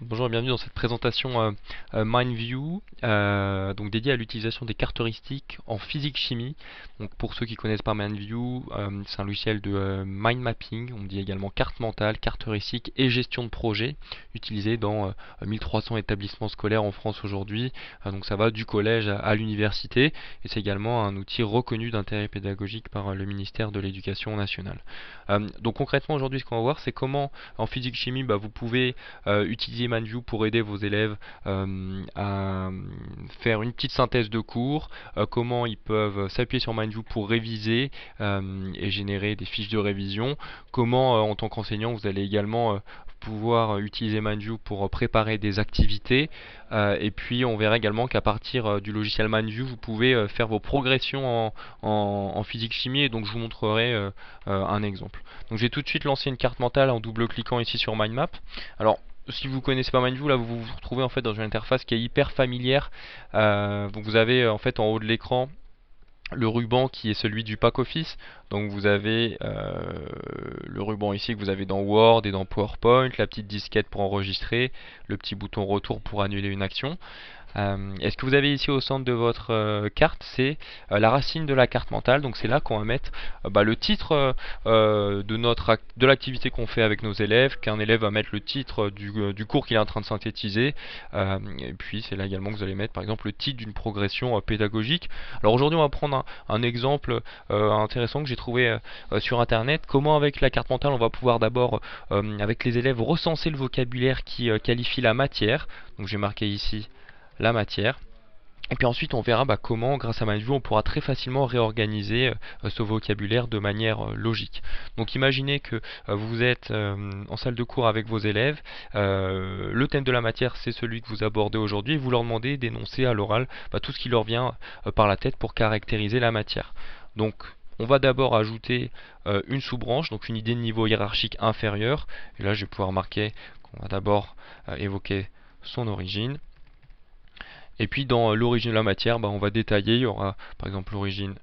Bonjour et bienvenue dans cette présentation MindView, donc dédiée à l'utilisation des cartes heuristiques en physique-chimie. Donc pour ceux qui ne connaissent pas MindView, c'est un logiciel de mind mapping, on dit également carte mentale, carte heuristique et gestion de projet, utilisé dans 1300 établissements scolaires en France aujourd'hui. Donc ça va du collège à l'université et c'est également un outil reconnu d'intérêt pédagogique par le ministère de l'Éducation nationale. Donc concrètement aujourd'hui ce qu'on va voir c'est comment en physique-chimie vous pouvez utiliser MindView pour aider vos élèves à faire une petite synthèse de cours, comment ils peuvent s'appuyer sur MindView pour réviser et générer des fiches de révision, comment en tant qu'enseignant vous allez également pouvoir utiliser MindView pour préparer des activités et puis on verra également qu'à partir du logiciel MindView vous pouvez faire vos progressions en physique-chimie et donc je vous montrerai un exemple. Donc je vais tout de suite lancer une carte mentale en double-cliquant ici sur MindMap. Alors si vous connaissez pas MindView, là vous vous retrouvez en fait dans une interface qui est hyper familière. Donc vous avez en fait en haut de l'écran le ruban qui est celui du pack office. Donc vous avez le ruban ici que vous avez dans Word et dans PowerPoint, la petite disquette pour enregistrer, le petit bouton retour pour annuler une action. Et ce que vous avez ici au centre de votre carte, c'est la racine de la carte mentale. Donc c'est là qu'on va mettre le titre de l'activité qu'on fait avec nos élèves, qu'un élève va mettre le titre du cours qu'il est en train de synthétiser. Et puis c'est là également que vous allez mettre par exemple le titre d'une progression pédagogique. Alors aujourd'hui on va prendre un exemple intéressant que j'ai trouvé sur internet. Comment avec la carte mentale on va pouvoir d'abord avec les élèves recenser le vocabulaire qui qualifie la matière. Donc j'ai marqué ici la matière. Et puis ensuite on verra comment grâce à MindView on pourra très facilement réorganiser ce vocabulaire de manière logique. Donc imaginez que vous êtes en salle de cours avec vos élèves, le thème de la matière c'est celui que vous abordez aujourd'hui et vous leur demandez d'énoncer à l'oral tout ce qui leur vient par la tête pour caractériser la matière. Donc on va d'abord ajouter une sous-branche, donc une idée de niveau hiérarchique inférieur. Et là je vais pouvoir marquer qu'on va d'abord évoquer son origine. Et puis dans l'origine de la matière, on va détailler, il y aura par exemple l'origine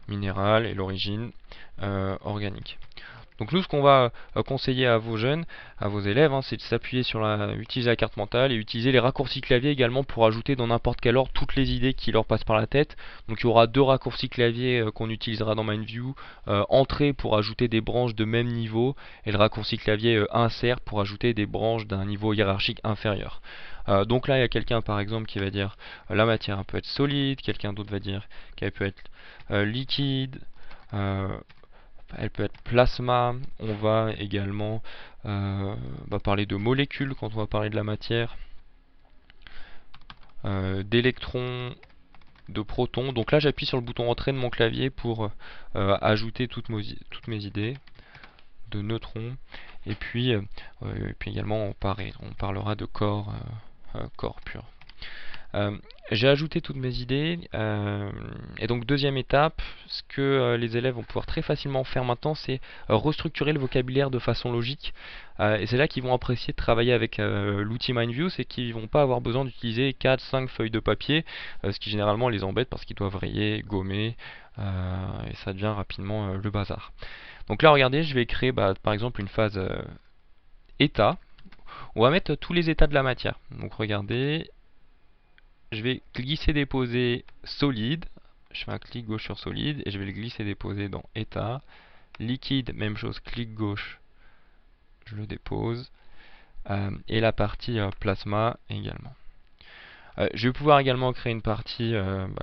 minérale et l'origine organique. Donc nous ce qu'on va conseiller à vos jeunes, à vos élèves, c'est de s'appuyer sur utiliser la carte mentale et utiliser les raccourcis clavier également pour ajouter dans n'importe quel ordre toutes les idées qui leur passent par la tête. Donc il y aura deux raccourcis clavier qu'on utilisera dans MindView, entrée pour ajouter des branches de même niveau et le raccourci clavier insert pour ajouter des branches d'un niveau hiérarchique inférieur. Donc là il y a quelqu'un par exemple qui va dire la matière peut être solide, quelqu'un d'autre va dire qu'elle peut être liquide, elle peut être plasma. On va également parler de molécules quand on va parler de la matière, d'électrons, de protons. Donc là j'appuie sur le bouton entrée de mon clavier pour ajouter toutes mes idées, de neutrons. Et puis également on parlera de corps pur. J'ai ajouté toutes mes idées et donc deuxième étape, ce que les élèves vont pouvoir très facilement faire maintenant, c'est restructurer le vocabulaire de façon logique et c'est là qu'ils vont apprécier de travailler avec l'outil MindView, c'est qu'ils vont pas avoir besoin d'utiliser 4-5 feuilles de papier, ce qui généralement les embête parce qu'ils doivent rayer, gommer et ça devient rapidement le bazar. Donc là regardez, je vais créer par exemple une phase état. On va mettre tous les états de la matière. Donc regardez, je vais glisser déposer solide, je fais un clic gauche sur solide et je vais le glisser déposer dans état. Liquide, même chose, clic gauche, je le dépose. Et la partie plasma également. Je vais pouvoir également créer une partie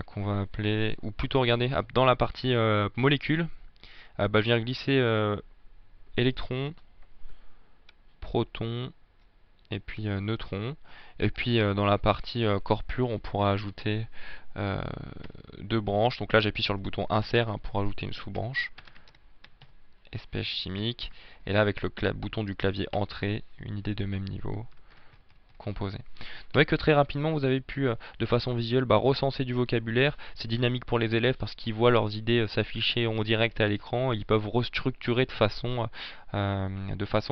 qu'on va appeler, ou plutôt regardez, dans la partie molécules, je viens glisser électron, proton, et puis neutrons. Et puis dans la partie corps pur, on pourra ajouter deux branches. Donc là, j'appuie sur le bouton insert pour ajouter une sous-branche. Espèce chimique. Et là, avec le bouton du clavier entrée, une idée de même niveau. Composé. Vous voyez que très rapidement, vous avez pu, de façon visuelle, recenser du vocabulaire. C'est dynamique pour les élèves parce qu'ils voient leurs idées s'afficher en direct à l'écran. Ils peuvent restructurer de façon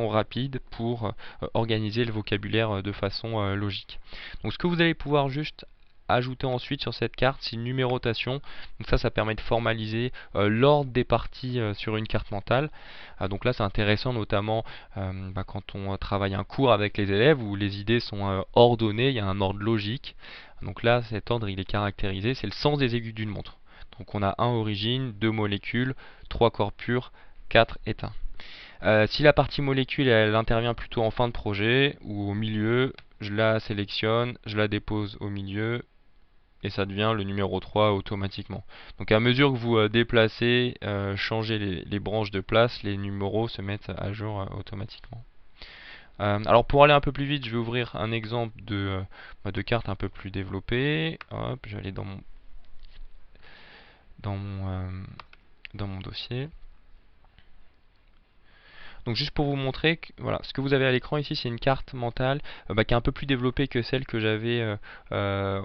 rapide pour organiser le vocabulaire de façon logique. Donc ce que vous allez pouvoir juste ajouter ensuite sur cette carte, c'est une numérotation. Donc ça permet de formaliser l'ordre des parties sur une carte mentale. Donc là c'est intéressant notamment quand on travaille un cours avec les élèves où les idées sont ordonnées, il y a un ordre logique. Donc là cet ordre il est caractérisé, c'est le sens des aiguilles d'une montre. Donc on a 1 origine, 2 molécules, 3 corps purs, 4 éteints. Si la partie molécule elle intervient plutôt en fin de projet ou au milieu, je la sélectionne, je la dépose au milieu et ça devient le numéro 3 automatiquement. Donc à mesure que vous déplacez, changez les branches de place, les numéros se mettent à jour automatiquement. Alors pour aller un peu plus vite, je vais ouvrir un exemple de carte un peu plus développée. Hop, je vais aller dans mon dossier. Donc juste pour vous montrer que voilà, ce que vous avez à l'écran ici, c'est une carte mentale qui est un peu plus développée que celle que j'avais ce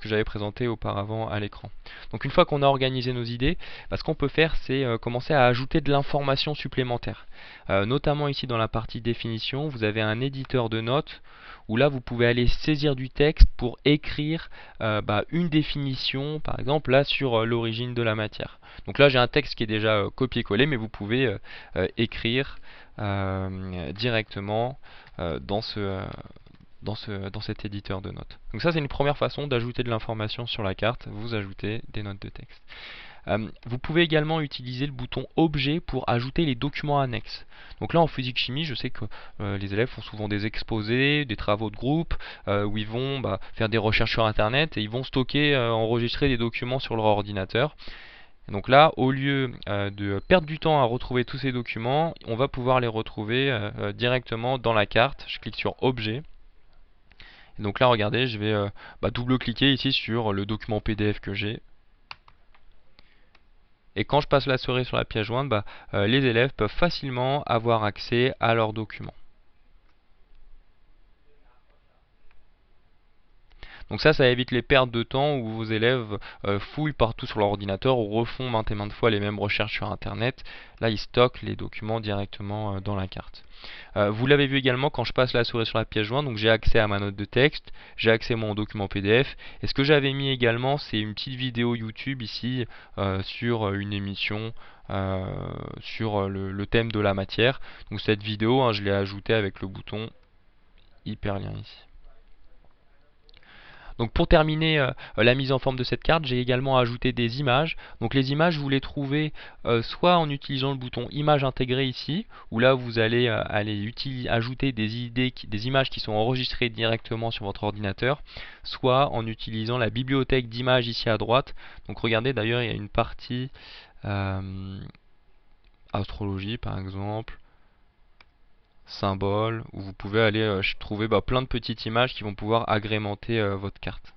que j'avais présenté auparavant à l'écran. Donc une fois qu'on a organisé nos idées, ce qu'on peut faire, c'est commencer à ajouter de l'information supplémentaire. Notamment ici dans la partie définition, vous avez un éditeur de notes où là vous pouvez aller saisir du texte pour écrire une définition, par exemple là sur l'origine de la matière. Donc là j'ai un texte qui est déjà copié-collé, mais vous pouvez écrire directement dans cet éditeur de notes. Donc ça c'est une première façon d'ajouter de l'information sur la carte, vous ajoutez des notes de texte. Vous pouvez également utiliser le bouton objet pour ajouter les documents annexes. Donc là en physique-chimie, je sais que les élèves font souvent des exposés, des travaux de groupe, où ils vont faire des recherches sur internet et ils vont stocker, enregistrer des documents sur leur ordinateur. Et donc là, au lieu de perdre du temps à retrouver tous ces documents, on va pouvoir les retrouver directement dans la carte. Je clique sur objet. Et donc là, regardez, je vais double-cliquer ici sur le document PDF que j'ai. Et quand je passe la souris sur la pièce jointe, les élèves peuvent facilement avoir accès à leurs documents. Donc ça évite les pertes de temps où vos élèves fouillent partout sur leur ordinateur ou refont maintes et maintes fois les mêmes recherches sur internet. Là, ils stockent les documents directement dans la carte. Vous l'avez vu également quand je passe la souris sur la pièce jointe, donc j'ai accès à ma note de texte, j'ai accès à mon document PDF. Et ce que j'avais mis également, c'est une petite vidéo YouTube ici sur une émission sur le thème de la matière. Donc cette vidéo, je l'ai ajoutée avec le bouton hyperlien ici. Donc pour terminer la mise en forme de cette carte, j'ai également ajouté des images. Donc les images, vous les trouvez soit en utilisant le bouton image intégrée ici, où là vous allez ajouter des images qui sont enregistrées directement sur votre ordinateur, soit en utilisant la bibliothèque d'images ici à droite. Donc regardez, d'ailleurs il y a une partie astrologie par exemple, symboles, où vous pouvez aller trouver plein de petites images qui vont pouvoir agrémenter votre carte.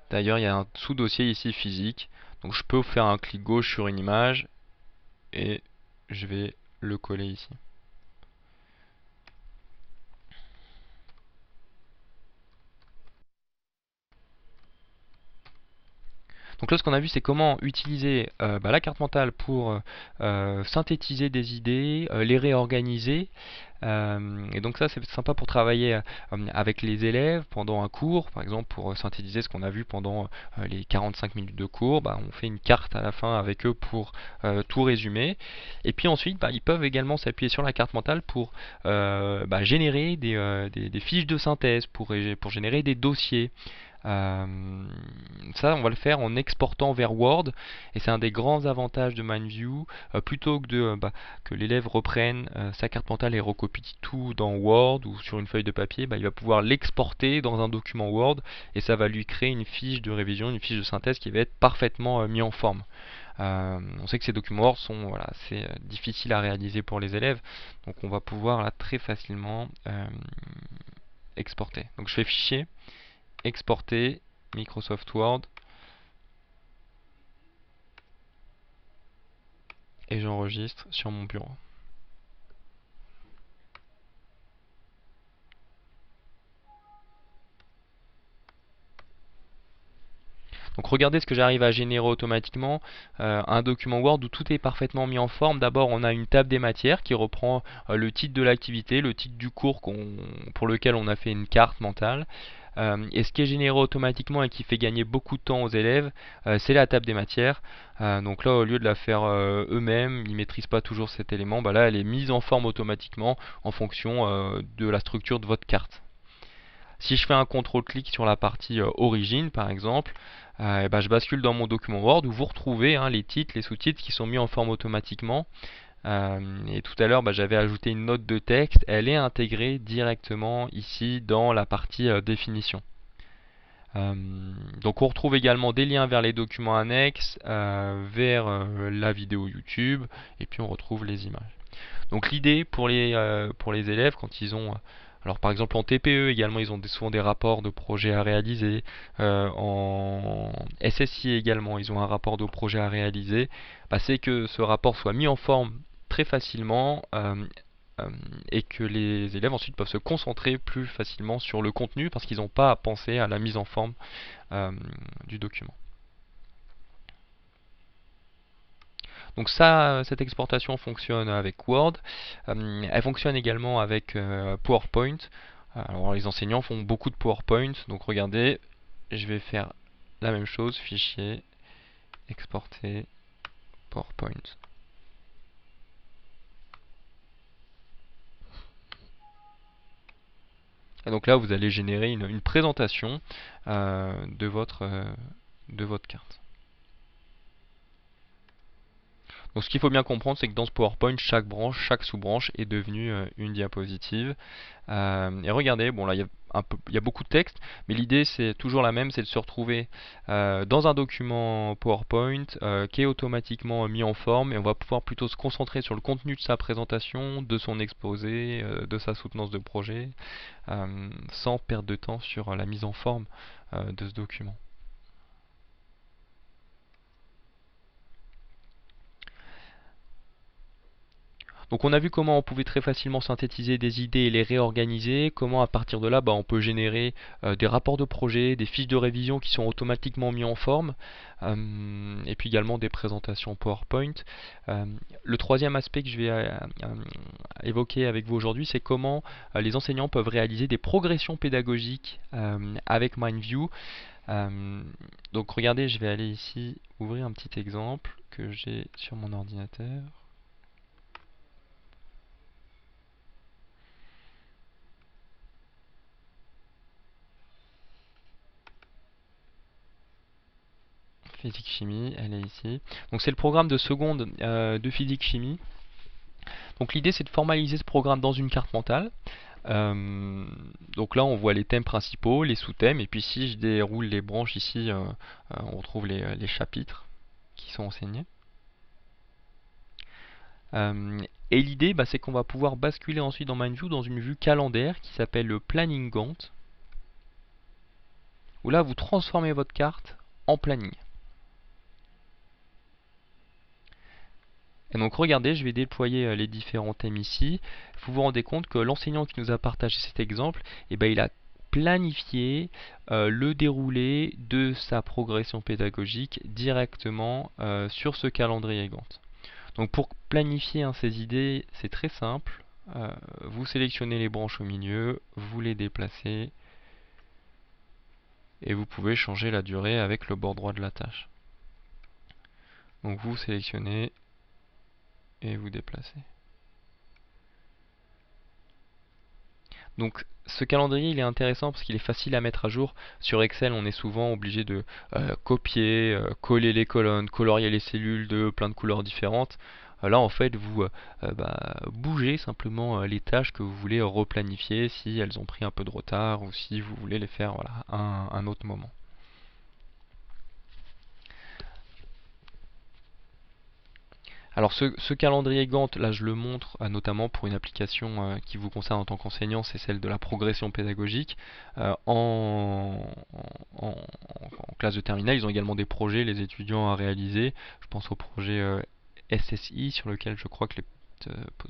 D'ailleurs, il y a un sous-dossier ici physique, donc je peux faire un clic gauche sur une image et je vais le coller ici. Donc là, ce qu'on a vu, c'est comment utiliser la carte mentale pour synthétiser des idées, les réorganiser. Et donc ça, c'est sympa pour travailler avec les élèves pendant un cours, par exemple pour synthétiser ce qu'on a vu pendant les 45 minutes de cours. On fait une carte à la fin avec eux pour tout résumer. Et puis ensuite, ils peuvent également s'appuyer sur la carte mentale pour générer des fiches de synthèse, pour générer des dossiers. Ça, on va le faire en exportant vers Word, et c'est un des grands avantages de MindView. Plutôt que que l'élève reprenne sa carte mentale et recopie tout dans Word ou sur une feuille de papier, il va pouvoir l'exporter dans un document Word et ça va lui créer une fiche de révision, une fiche de synthèse qui va être parfaitement mise en forme. On sait que ces documents Word sont assez difficiles à réaliser pour les élèves, donc on va pouvoir là très facilement exporter. Donc je fais fichier, exporter, Microsoft Word, et j'enregistre sur mon bureau. Donc Donc regardez ce que j'arrive à générer automatiquement, un document Word où tout est parfaitement mis en forme. D'abord on a une table des matières qui reprend le titre de l'activité, le titre du cours pour lequel on a fait une carte mentale. Et ce qui est généré automatiquement et qui fait gagner beaucoup de temps aux élèves, c'est la table des matières. Donc là, au lieu de la faire eux-mêmes, ils ne maîtrisent pas toujours cet élément, bah là elle est mise en forme automatiquement en fonction de la structure de votre carte. Si je fais un contrôle-clic sur la partie origine par exemple, et ben je bascule dans mon document Word où vous retrouvez les titres, les sous-titres qui sont mis en forme automatiquement. Et tout à l'heure, j'avais ajouté une note de texte, elle est intégrée directement ici dans la partie définition. Donc on retrouve également des liens vers les documents annexes, vers la vidéo YouTube, et puis on retrouve les images. Donc l'idée pour les élèves, quand ils ont, alors par exemple en TPE également, ils ont souvent des rapports de projets à réaliser, en SSI également, ils ont un rapport de projet à réaliser, c'est que ce rapport soit mis en forme très facilement, et que les élèves ensuite peuvent se concentrer plus facilement sur le contenu parce qu'ils n'ont pas à penser à la mise en forme du document. Donc ça, cette exportation fonctionne avec Word, elle fonctionne également avec PowerPoint. Alors les enseignants font beaucoup de PowerPoint, donc regardez, je vais faire la même chose, fichier, exporter, PowerPoint. Et donc là, vous allez générer une présentation de votre carte. Donc ce qu'il faut bien comprendre, c'est que dans ce PowerPoint, chaque branche, chaque sous-branche est devenue une diapositive. Et regardez, bon là il y a beaucoup de texte, mais l'idée c'est toujours la même, c'est de se retrouver dans un document PowerPoint qui est automatiquement mis en forme, et on va pouvoir plutôt se concentrer sur le contenu de sa présentation, de son exposé, de sa soutenance de projet, sans perdre de temps sur la mise en forme de ce document. Donc on a vu comment on pouvait très facilement synthétiser des idées et les réorganiser, comment à partir de là on peut générer des rapports de projet, des fiches de révision qui sont automatiquement mis en forme, et puis également des présentations PowerPoint. Le troisième aspect que je vais évoquer avec vous aujourd'hui, c'est comment les enseignants peuvent réaliser des progressions pédagogiques avec MindView. Donc regardez, je vais aller ici ouvrir un petit exemple que j'ai sur mon ordinateur. Physique-chimie, elle est ici. Donc c'est le programme de seconde de physique-chimie. Donc l'idée c'est de formaliser ce programme dans une carte mentale. Donc là on voit les thèmes principaux, les sous-thèmes, et puis si je déroule les branches ici, on retrouve les chapitres qui sont enseignés. Et l'idée c'est qu'on va pouvoir basculer ensuite dans MindView dans une vue calendaire qui s'appelle le Planning Gantt, où là vous transformez votre carte en planning. Et donc regardez, je vais déployer les différents thèmes ici. Vous vous rendez compte que l'enseignant qui nous a partagé cet exemple, il a planifié le déroulé de sa progression pédagogique directement sur ce calendrier Gantt. Donc pour planifier ces idées, c'est très simple. Vous sélectionnez les branches au milieu, vous les déplacez, et vous pouvez changer la durée avec le bord droit de la tâche. Donc vous sélectionnez et vous déplacez. Donc ce calendrier il est intéressant parce qu'il est facile à mettre à jour. Sur Excel on est souvent obligé de copier, coller les colonnes, colorier les cellules de plein de couleurs différentes. Là en fait vous bougez simplement les tâches que vous voulez replanifier si elles ont pris un peu de retard ou si vous voulez les faire à un autre moment. Alors ce calendrier Gantt, là je le montre notamment pour une application qui vous concerne en tant qu'enseignant, c'est celle de la progression pédagogique. En classe de terminale, ils ont également des projets, les étudiants à réaliser. Je pense au projet SSI sur lequel je crois que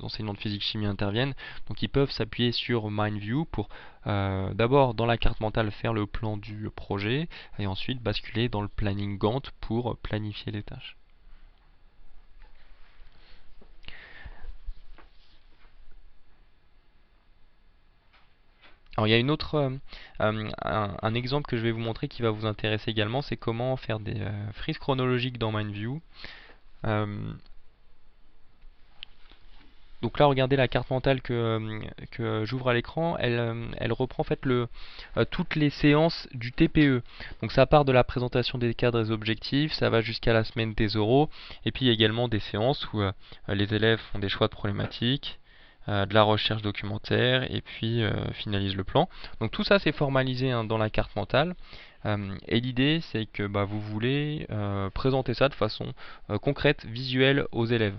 enseignants de physique-chimie interviennent. Donc ils peuvent s'appuyer sur MindView pour d'abord dans la carte mentale faire le plan du projet et ensuite basculer dans le planning Gantt pour planifier les tâches. Alors il y a une autre, un exemple que je vais vous montrer qui va vous intéresser également, c'est comment faire des frises chronologiques dans MindView. Donc là, regardez la carte mentale que j'ouvre à l'écran, elle reprend en fait toutes les séances du TPE. Donc ça part de la présentation des cadres et des objectifs, ça va jusqu'à la semaine des oraux, et puis il y a également des séances où les élèves font des choix de problématiques, de la recherche documentaire, et puis finalisent le plan. Donc tout ça c'est formalisé dans la carte mentale. Et l'idée c'est que vous voulez présenter ça de façon concrète, visuelle aux élèves.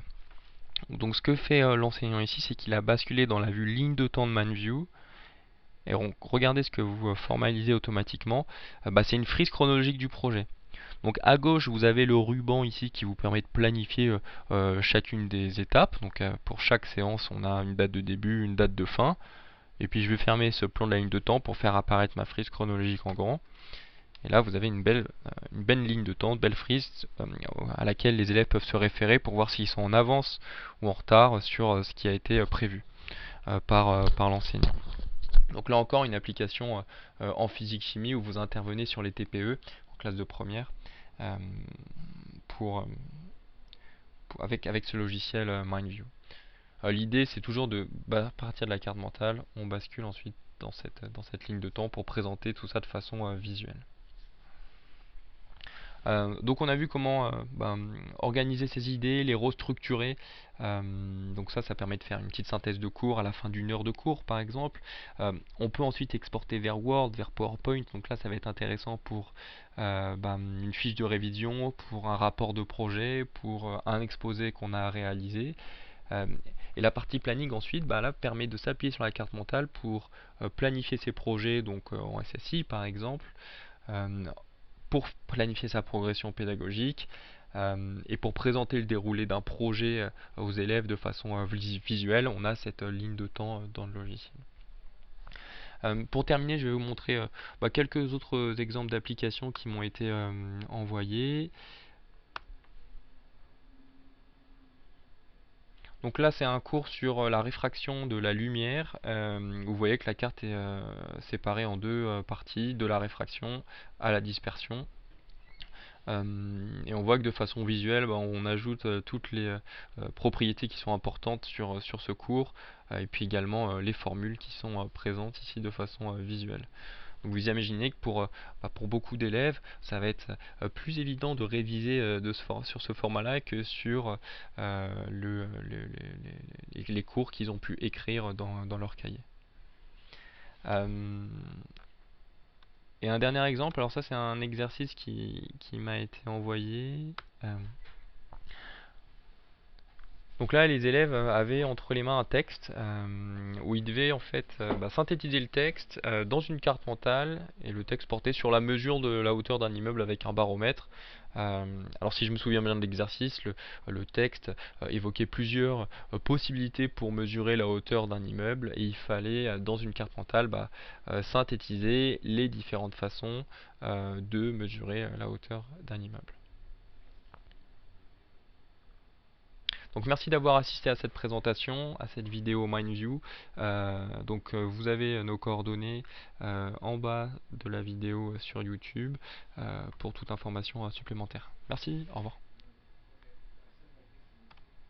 Donc ce que fait l'enseignant ici, c'est qu'il a basculé dans la vue ligne de temps de MindView. Et regardez ce que vous formalisez automatiquement. C'est une frise chronologique du projet. Donc à gauche, vous avez le ruban ici qui vous permet de planifier chacune des étapes. Donc pour chaque séance, on a une date de début, une date de fin. Et puis je vais fermer ce plan de la ligne de temps pour faire apparaître ma frise chronologique en grand. Et là, vous avez une belle ligne de temps, une belle frise à laquelle les élèves peuvent se référer pour voir s'ils sont en avance ou en retard sur ce qui a été prévu par l'enseignant. Donc là encore, une application en physique-chimie où vous intervenez sur les TPE en classe de première avec ce logiciel MindView. L'idée, c'est toujours de partir de la carte mentale, on bascule ensuite dans cette ligne de temps pour présenter tout ça de façon visuelle. Donc on a vu comment organiser ses idées, les restructurer. Donc ça permet de faire une petite synthèse de cours à la fin d'une heure de cours par exemple. On peut ensuite exporter vers Word, vers PowerPoint. Donc là ça va être intéressant pour une fiche de révision, pour un rapport de projet, pour un exposé qu'on a réalisé. Et la partie planning ensuite là, permet de s'appuyer sur la carte mentale pour planifier ses projets donc en SSI par exemple. Pour planifier sa progression pédagogique et pour présenter le déroulé d'un projet aux élèves de façon visuelle, on a cette ligne de temps dans le logiciel. Pour terminer, je vais vous montrer quelques autres exemples d'applications qui m'ont été envoyés. Donc là, c'est un cours sur la réfraction de la lumière. Vous voyez que la carte est séparée en deux parties, de la réfraction à la dispersion. Et on voit que de façon visuelle, on ajoute toutes les propriétés qui sont importantes sur ce cours, et puis également les formules qui sont présentes ici de façon visuelle. Donc vous imaginez que pour beaucoup d'élèves, ça va être plus évident de réviser sur ce format-là que sur les cours qu'ils ont pu écrire dans leur cahier. Et un dernier exemple, alors ça c'est un exercice qui m'a été envoyé. Donc là, les élèves avaient entre les mains un texte où ils devaient en fait synthétiser le texte dans une carte mentale, et le texte portait sur la mesure de la hauteur d'un immeuble avec un baromètre. Alors si je me souviens bien de l'exercice, le texte évoquait plusieurs possibilités pour mesurer la hauteur d'un immeuble, et il fallait dans une carte mentale synthétiser les différentes façons de mesurer la hauteur d'un immeuble. Donc merci d'avoir assisté à cette présentation, à cette vidéo MindView. Vous avez nos coordonnées en bas de la vidéo sur YouTube pour toute information supplémentaire. Merci, au revoir.